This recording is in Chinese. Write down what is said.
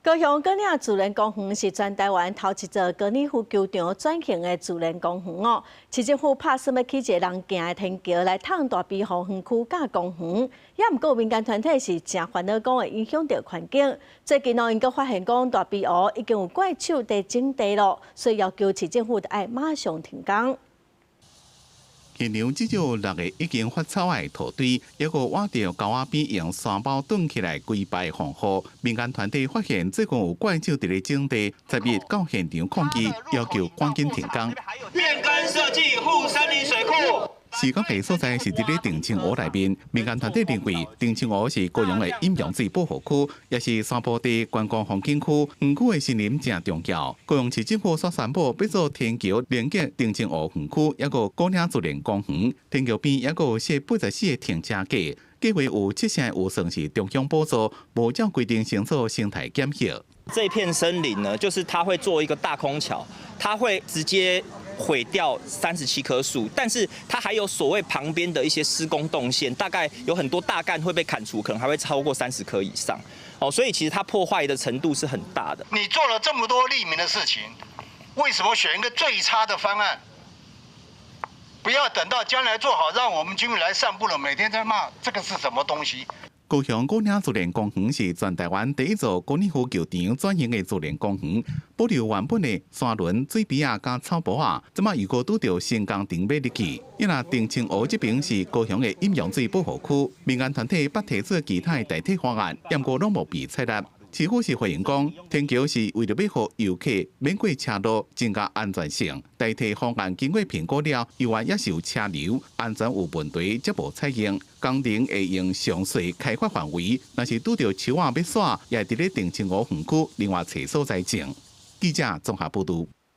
高雄果岭自然公园是全台湾头一座高尔夫球场转型的自然公园哦。市政府拍算要起一个人行的天桥来趟大庇护园区甲公园，也毋过有民间团体是真烦恼，讲会影响到环境。最近因阁发现讲大庇护已经有怪手在整地咯，所以要求市政府要马上停工。 现场只有6个已经发草的土堆，还个挖到沟仔边用山包墩起来规排防护。民间团体发现这共有怪兽伫咧整地，10日到现场抗议，要求赶紧停工。变更设计护森林水库。 事发的所在是伫咧定青湖内面，民间团体认为定青湖是高雄的饮用水保护区，也是山坡地观光风景区，园区的森林正重要。高雄市政府所宣布要做天桥连接定青湖园区，也个果岭自然公园。天桥边也个设84个停车格，计划有7成有算是中央补助，无照规定先做生态检核。这片森林呢，就是它会做一个大空桥，它会直接 毁掉37棵树，但是它还有所谓旁边的一些施工动线，大概有很多大干会被砍除，可能还会超过30棵以上。哦，所以其实它破坏的程度是很大的。你做了这么多利民的事情，为什么选一个最差的方案？不要等到将来做好，让我们居民来散步了，每天在骂这个是什么东西？ 高雄果岭自然公园是全台湾第一座高尔夫球场转型的自然公园，保留原本的山轮、水边啊、甲草坡啊，即马又搁拄到新工程要入去。因为定青湖这边是高雄的饮用水保护区，民间团体捌提出其他的代替方案，不过拢无被采纳。 市府是回应讲，天桥是为了要让游客免过车路，增加安全性。代替方案经过评估了，以外也是有车流安全有问题，则无采用。工程会用详细开发范围，若是拄到树仔要煞，也伫咧定青湖园区另外找所在种。记者综合报道。